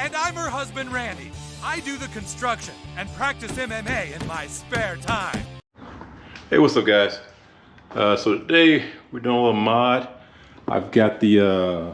And I'm her husband, Randy. I do the construction and practice MMA in my spare time. Hey, what's up, guys? So today we're doing a little mod. I've got the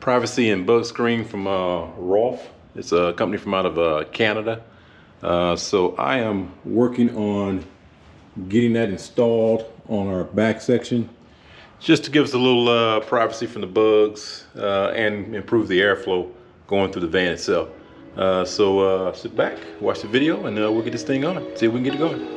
privacy and bug screen from Rolef. It's a company from out of Canada. So I am working on getting that installed on our back section, just to give us a little privacy from the bugs and improve the airflow going through the van itself. So sit back, watch the video, and we'll get this thing on. See if we can get it going.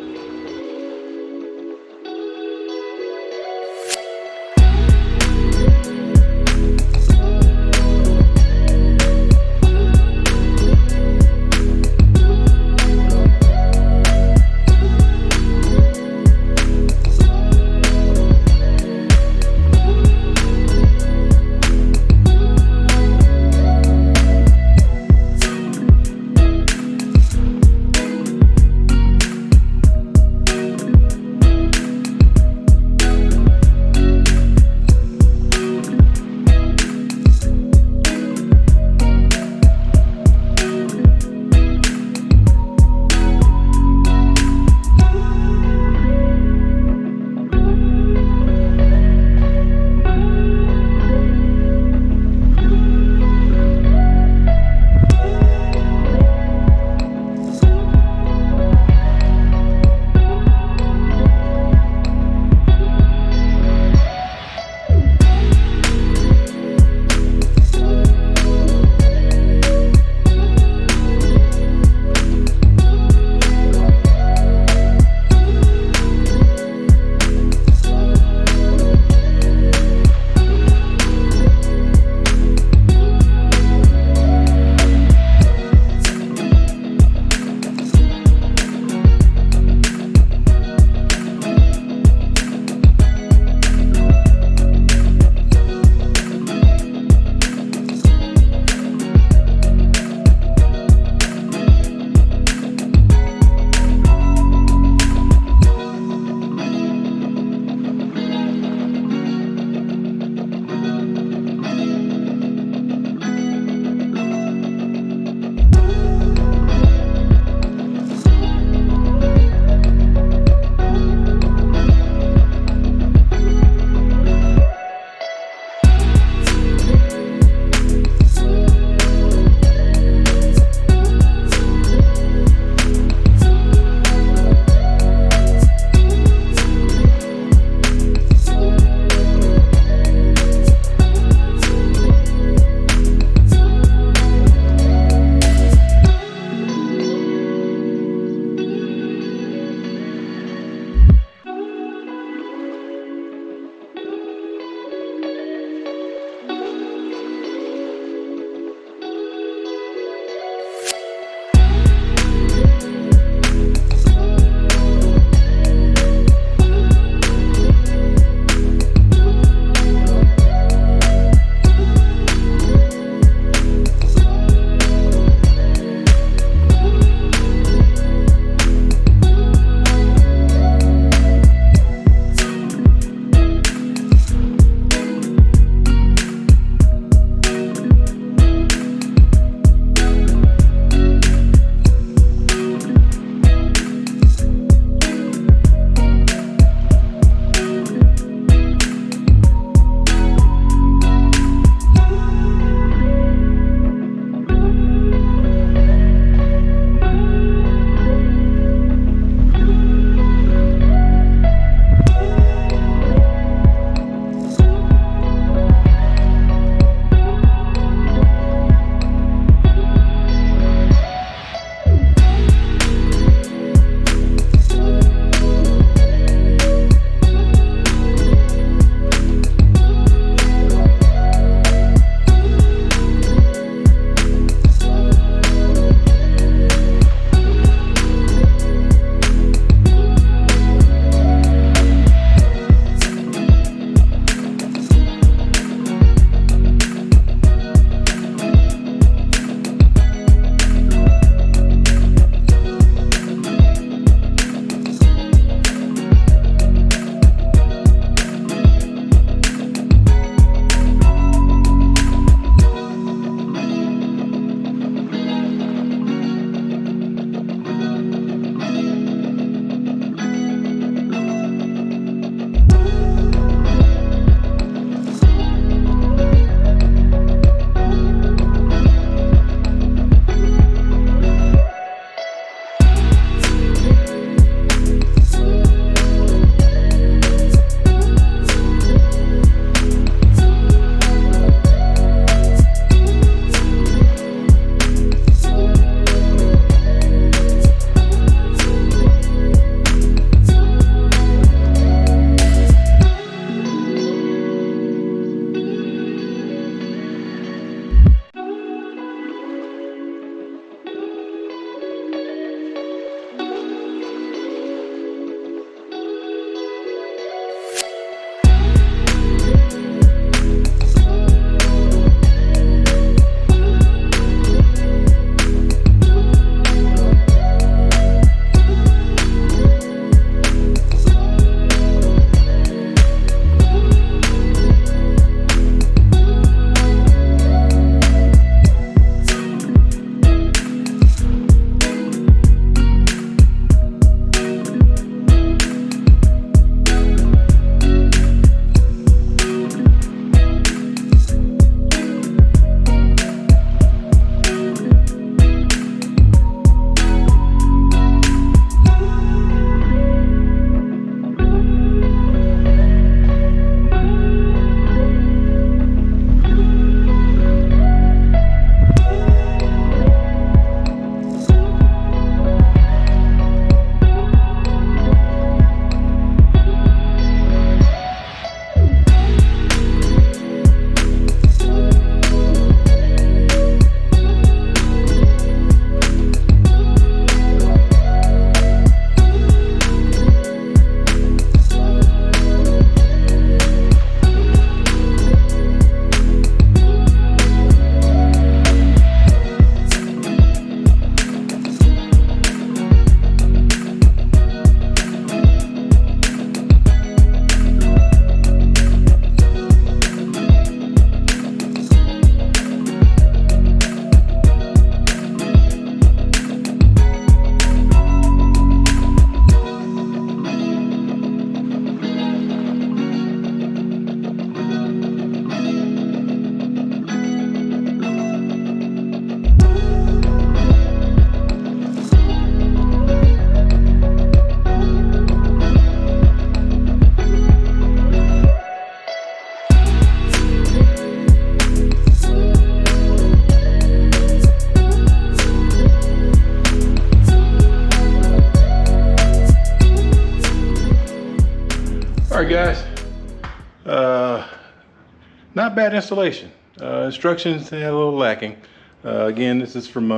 bad installation. Instructions, they had a little lacking. Again, this is from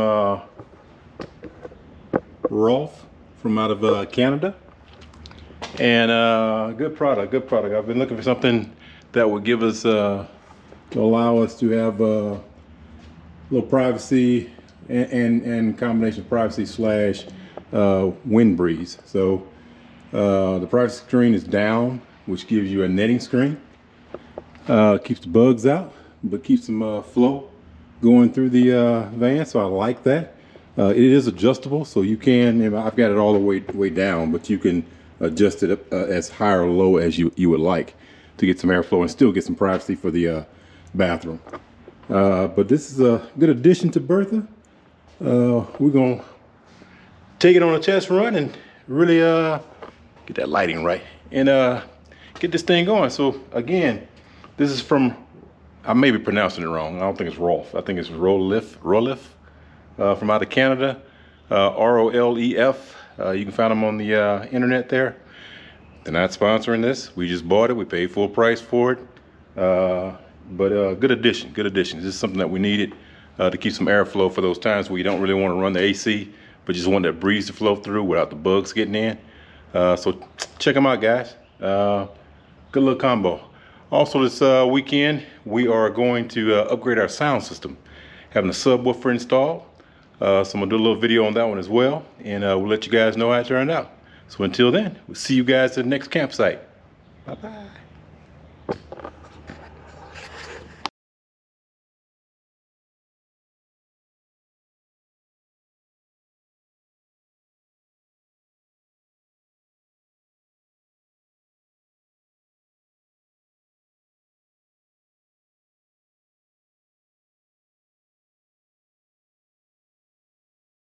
Rolef from out of Canada. And good product, good product. I've been looking for something that would give us, to allow us to have a little privacy and combination of privacy slash wind breeze. So the privacy screen is down, which gives you a netting screen. Keeps the bugs out, but keeps some flow going through the van, so I like that. It is adjustable, so you can, I've got it all the way down, but you can adjust it up, as high or low as you would like to get some airflow and still get some privacy for the bathroom. But this is a good addition to Bertha. We're gonna take it on a test run and really get that lighting right and get this thing going. So again, this is from, I may be pronouncing it wrong. I don't think it's Rolef. I think it's Rolef from out of Canada. R-O-L-E-F. You can find them on the internet there. They're not sponsoring this. We just bought it. We paid full price for it. But good addition, good addition. This is something that we needed to keep some airflow for those times where you don't really want to run the AC, but just want that breeze to flow through without the bugs getting in. So check them out, guys. Good little combo. Also this weekend, we are going to upgrade our sound system. Having a subwoofer installed. So I'm gonna do a little video on that one as well. And we'll let you guys know how it turned out. So until then, we'll see you guys at the next campsite. Bye-bye.